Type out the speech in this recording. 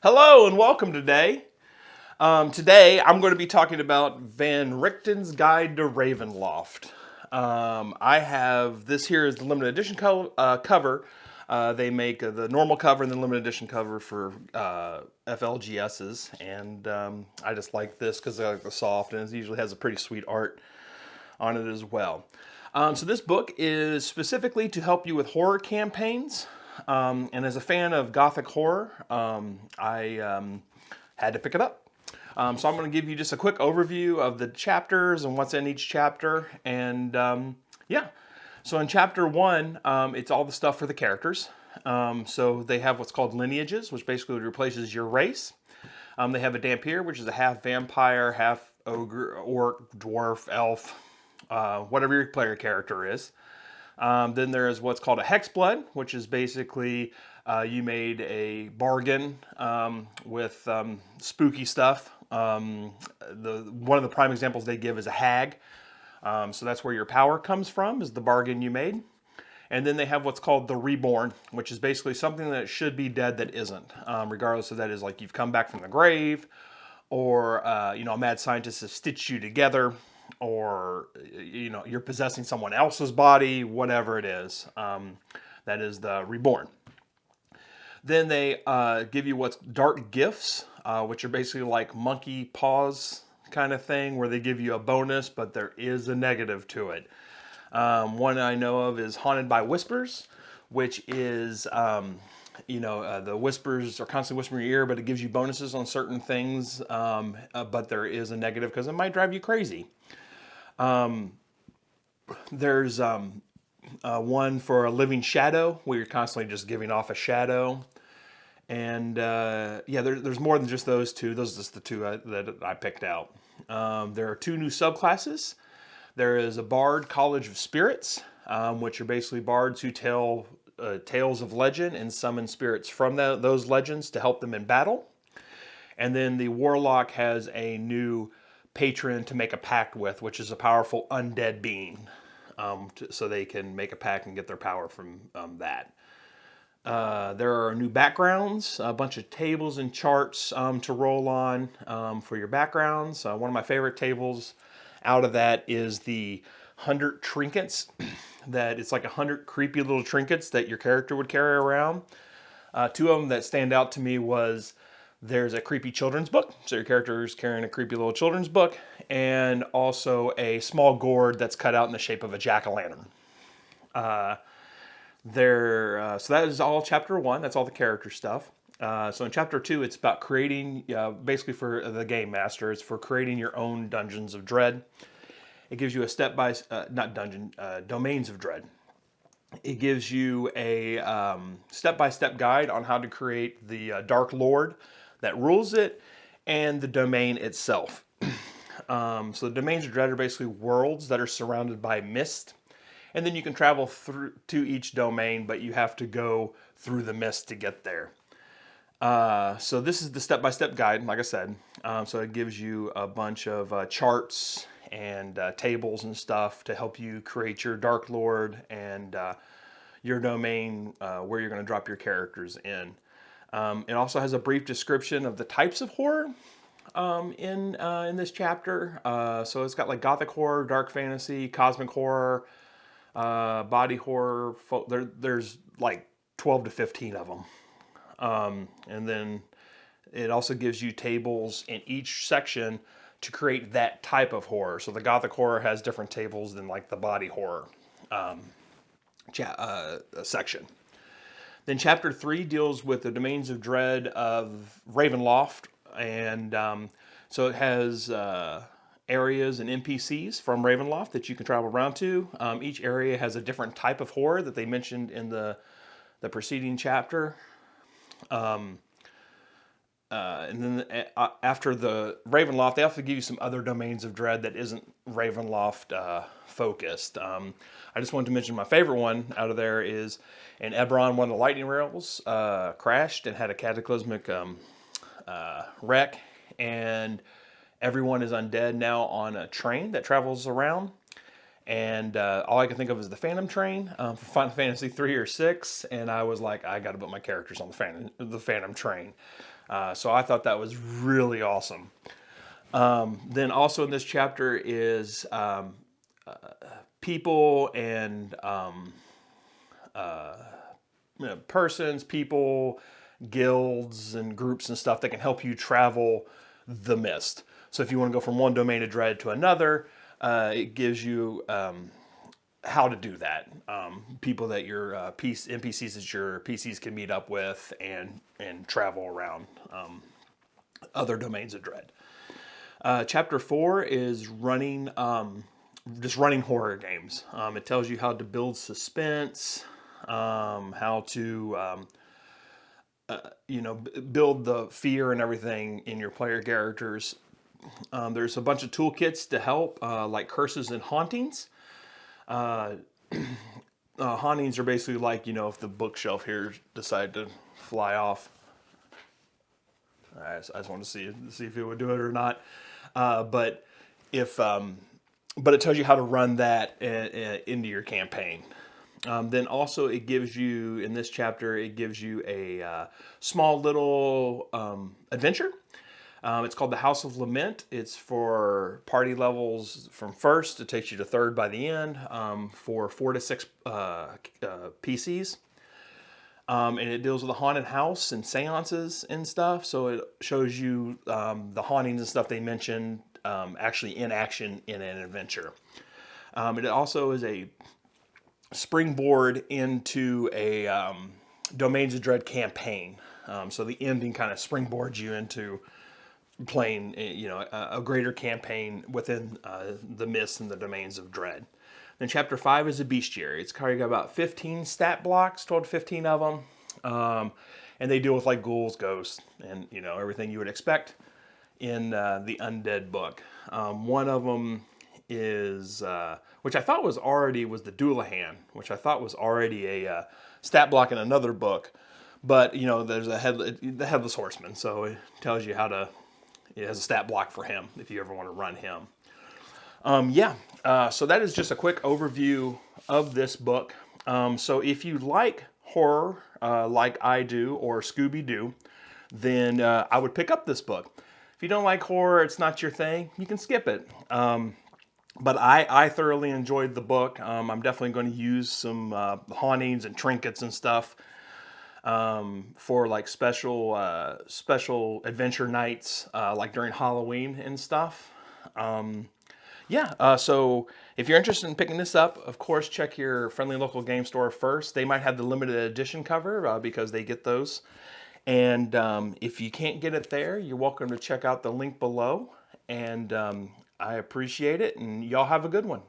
Hello and welcome today. Today I'm going to be talking about Van Richten's Guide to Ravenloft. I have this here is the limited edition cover. They make the normal cover and the limited edition cover for FLGSs, and I just like this because I like the soft, and it usually has a pretty sweet art on it as well. So this book is specifically to help you with horror campaigns. And as a fan of Gothic horror, I had to pick it up. So I'm going to give you just a quick overview of the chapters and what's in each chapter. And yeah, so in chapter 1, it's all the stuff for the characters. So they have what's called lineages, which basically replaces your race. They have a Dampier, which is a half vampire, half ogre, orc, dwarf, elf, whatever your player character is. Then there is what's called a Hexblood, which is basically you made a bargain with spooky stuff. One of the prime examples they give is a hag. So that's where your power comes from, is the bargain you made. And then they have what's called the Reborn, which is basically something that should be dead that isn't, regardless of that is like you've come back from the grave, or a mad scientist has stitched you together, or you're possessing someone else's body, whatever it is. That is the Reborn. Then they give you what's dark gifts, which are basically like monkey paws kind of thing, where they give you a bonus, but there is a negative to it. One I know of is Haunted by Whispers, which is the whispers are constantly whispering in your ear, but it gives you bonuses on certain things, but there is a negative because it might drive you crazy. There's one for a living shadow, where you're constantly just giving off a shadow. And there's more than just those two. Those are just the two that I picked out. There are 2 new subclasses. There is a Bard College of Spirits, which are basically bards who tell tales of legend and summon spirits from those legends to help them in battle. And then the Warlock has a new patron to make a pact with, which is a powerful undead being, so they can make a pact and get their power from that. There are new backgrounds, a bunch of tables and charts to roll on for your backgrounds. One of my favorite tables out of that is the 100 trinkets. That it's like 100 creepy little trinkets that your character would carry around. 2 of them that stand out to me was there's a creepy children's book. So your character is carrying a creepy little children's book, and also a small gourd that's cut out in the shape of a jack-o'-lantern. So that is all chapter 1. That's all the character stuff. So in chapter 2, it's about creating, basically for the game master, it's for creating your own Dungeons of Dread. It gives you a Domains of Dread. It gives you a step-by-step guide on how to create the Dark Lord that rules it, and the domain itself. So the Domains of Dread are basically worlds that are surrounded by mist. And then you can travel through to each domain, but you have to go through the mist to get there. So this is the step-by-step guide, like I said. So it gives you a bunch of charts and tables and stuff to help you create your Dark Lord and your domain where you're going to drop your characters in. It also has a brief description of the types of horror in this chapter. So it's got like Gothic horror, dark fantasy, cosmic horror, body horror. There's like 12 to 15 of them. And then it also gives you tables in each section to create that type of horror. So the Gothic horror has different tables than like the body horror section. Then chapter 3 deals with the Domains of Dread of Ravenloft. And so it has areas and NPCs from Ravenloft that you can travel around to. Each area has a different type of horror that they mentioned in the preceding chapter. And then after the Ravenloft, they also give you some other Domains of Dread that isn't Ravenloft focused. I just wanted to mention my favorite one out of there is in Eberron, one of the lightning rails crashed and had a cataclysmic wreck, and everyone is undead now on a train that travels around. And all I can think of is the Phantom Train for Final Fantasy 3 or 6, and I was like, I got to put my characters on the Phantom Train. So I thought that was really awesome. Then also in this chapter is people and persons, people, guilds, and groups and stuff that can help you travel the mist. So if you want to go from one domain of dread to another, it gives you how to do that. People that your NPCs that your PCs can meet up with and travel around other domains of dread. Chapter 4 is running just running horror games. It tells you how to build suspense, how to build the fear and everything in your player characters. There's a bunch of toolkits to help, like curses and hauntings. Hauntings are basically like, if the bookshelf here decided to fly off. I just wanted to see if it would do it or not. But it tells you how to run that into your campaign. Then also it gives you, in this chapter, it gives you a small little adventure. It's called the House of Lament. It's for party levels from first. It takes you to third by the end for 4 to 6 PCs. And it deals with a haunted house and seances and stuff. So it shows you the hauntings and stuff they mentioned actually in action in an adventure. It also is a springboard into a Domains of Dread campaign. So the ending kind of springboards you into playing, a greater campaign within the Mist and the Domains of Dread. Then Chapter 5 is a bestiary. It's got about 15 stat blocks, 12 to 15 of them. And they deal with like ghouls, ghosts, and everything you would expect in the Undead book. One of them is, which I thought was the Doulahan, which I thought was already a stat block in another book. But, there's the Headless Horseman, so it tells you it has a stat block for him if you ever want to run him. So that is just a quick overview of this book. So if you like horror like I do, or Scooby-Doo, then I would pick up this book. If you don't like horror, it's not your thing, you can skip it. But I thoroughly enjoyed the book. I'm definitely going to use some hauntings and trinkets and stuff for like special adventure nights, like during Halloween and stuff. So if you're interested in picking this up, of course, check your friendly local game store first. They might have the limited edition cover because they get those. And if you can't get it there, you're welcome to check out the link below. And I appreciate it, and y'all have a good one.